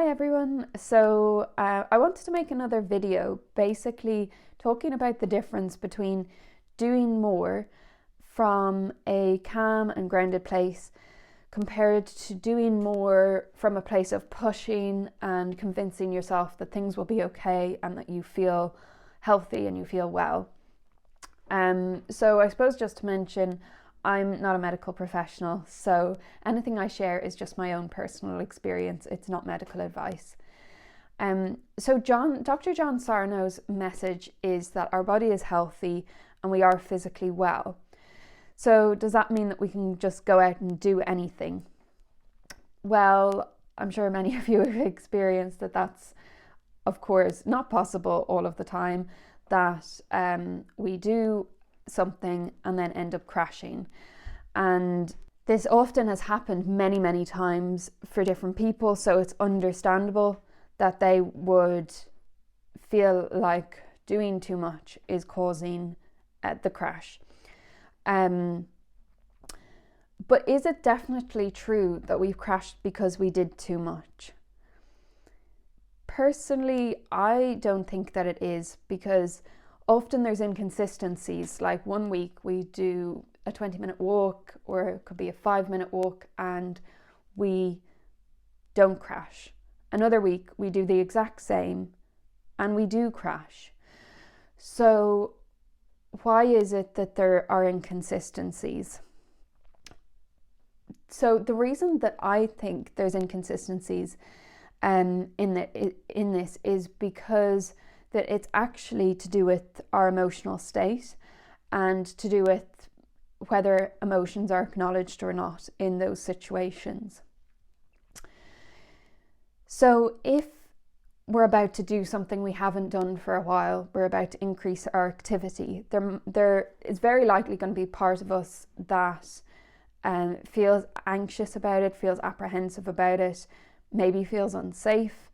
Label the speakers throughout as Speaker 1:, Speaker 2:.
Speaker 1: Hi everyone. So I wanted to make another video basically talking about the difference between doing more from a calm and grounded place compared to doing more from a place of pushing and convincing yourself that things will be okay and that you feel healthy and you feel well. So I suppose just to mention, I'm not a medical professional, so anything I share is just my own personal experience. It's not medical advice. So Dr. John Sarno's message is that our body is healthy and we are physically well. So does that mean that we can just go out and do anything? Well, I'm sure many of you have experienced that that's, of course, not possible all of the time, that we do something and then end up crashing. And this often has happened many times for different people, so it's understandable that they would feel like doing too much is causing the crash. But is it definitely true that we've crashed because we did too much? Personally, I don't think that it is, because often there's inconsistencies. Like one week we do a 20-minute walk, or it could be a 5-minute walk, and we don't crash. Another week we do the exact same and we do crash. So why is it that there are inconsistencies? So the reason that I think there's inconsistencies in this is because that it's actually to do with our emotional state and to do with whether emotions are acknowledged or not in those situations. So if we're about to do something we haven't done for a while, we're about to increase our activity, there is very likely going to be part of us that feels anxious about it, feels apprehensive about it, maybe feels unsafe,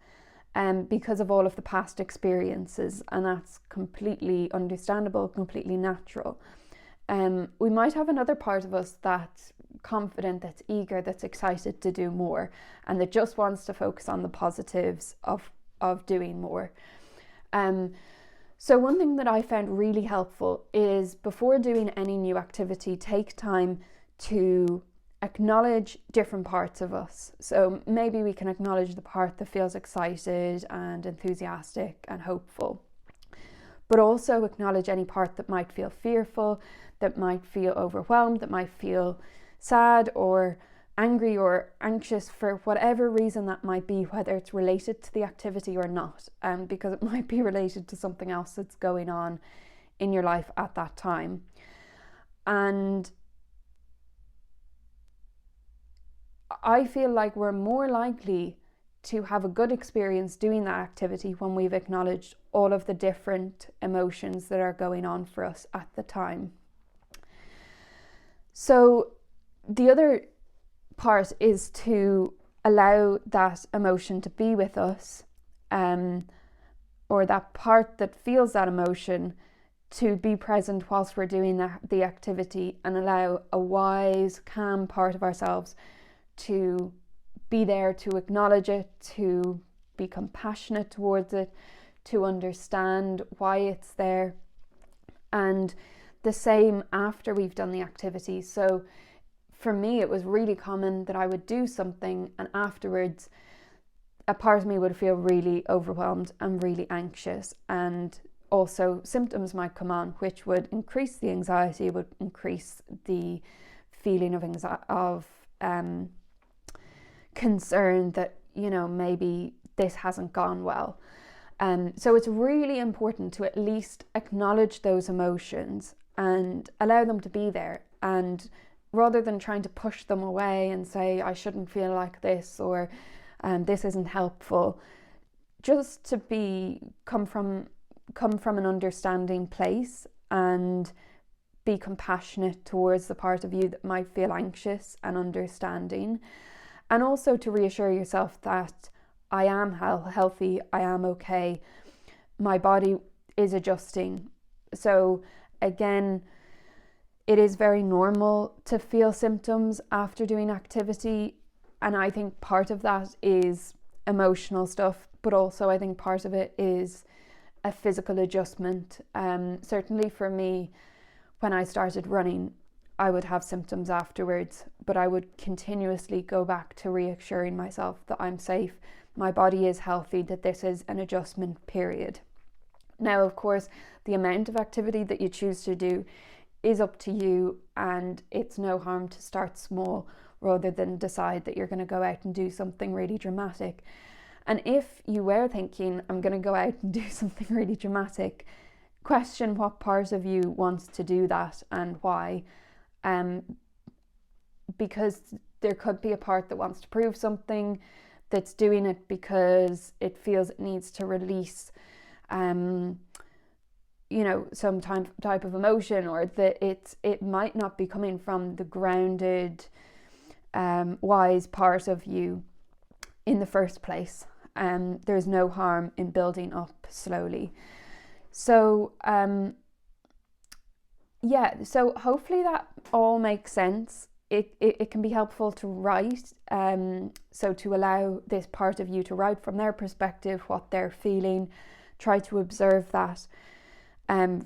Speaker 1: because of all of the past experiences, and that's completely understandable, completely natural. We might have another part of us that's confident, that's eager, that's excited to do more, and that just wants to focus on the positives of doing more. So one thing that I found really helpful is, before doing any new activity, take time to acknowledge different parts of us. So maybe we can acknowledge the part that feels excited and enthusiastic and hopeful, but also acknowledge any part that might feel fearful, that might feel overwhelmed, that might feel sad or angry or anxious for whatever reason that might be, whether it's related to the activity or not, because it might be related to something else that's going on in your life at that time. And I feel like we're more likely to have a good experience doing that activity when we've acknowledged all of the different emotions that are going on for us at the time. So the other part is to allow that emotion to be with us, or that part that feels that emotion to be present whilst we're doing the activity, and allow a wise, calm part of ourselves to be there, to acknowledge it, to be compassionate towards it, to understand why it's there. And the same after we've done the activity. So for me, it was really common that I would do something and afterwards a part of me would feel really overwhelmed and really anxious, and also symptoms might come on which would increase the anxiety, would increase the feeling of concern that, maybe this hasn't gone well. So it's really important to at least acknowledge those emotions and allow them to be there, and rather than trying to push them away and say, I shouldn't feel like this, or this isn't helpful, just to come from an understanding place and be compassionate towards the part of you that might feel anxious, and understanding. And also to reassure yourself that I am healthy, I am okay, my body is adjusting. So again, it is very normal to feel symptoms after doing activity, and I think part of that is emotional stuff, but also I think part of it is a physical adjustment. Certainly for me, when I started running, I would have symptoms afterwards, but I would continuously go back to reassuring myself that I'm safe, my body is healthy, that this is an adjustment period. Now, of course, the amount of activity that you choose to do is up to you, and it's no harm to start small rather than decide that you're going to go out and do something really dramatic. And if you were thinking, I'm going to go out and do something really dramatic, question what part of you wants to do that and why. Because there could be a part that wants to prove something, that's doing it because it feels it needs to release some type of emotion, or that it might not be coming from the grounded, wise part of you in the first place. There's no harm in building up slowly. So so hopefully that all makes sense. It can be helpful to write, so to allow this part of you to write from their perspective what they're feeling. Try to observe that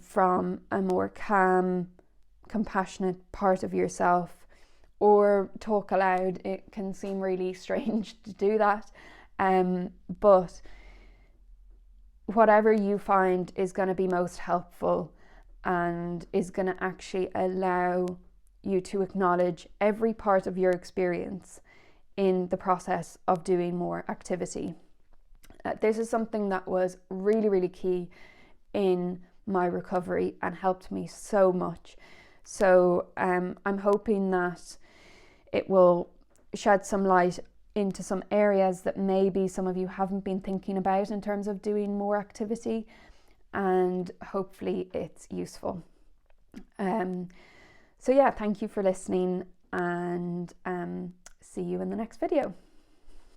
Speaker 1: from a more calm, compassionate part of yourself, or talk aloud. It can seem really strange to do that, but whatever you find is going to be most helpful and is going to actually allow you to acknowledge every part of your experience in the process of doing more activity. This is something that was really, really key in my recovery and helped me so much. So I'm hoping that it will shed some light into some areas that maybe some of you haven't been thinking about in terms of doing more activity, and hopefully it's useful. So yeah, thank you for listening, and see you in the next video.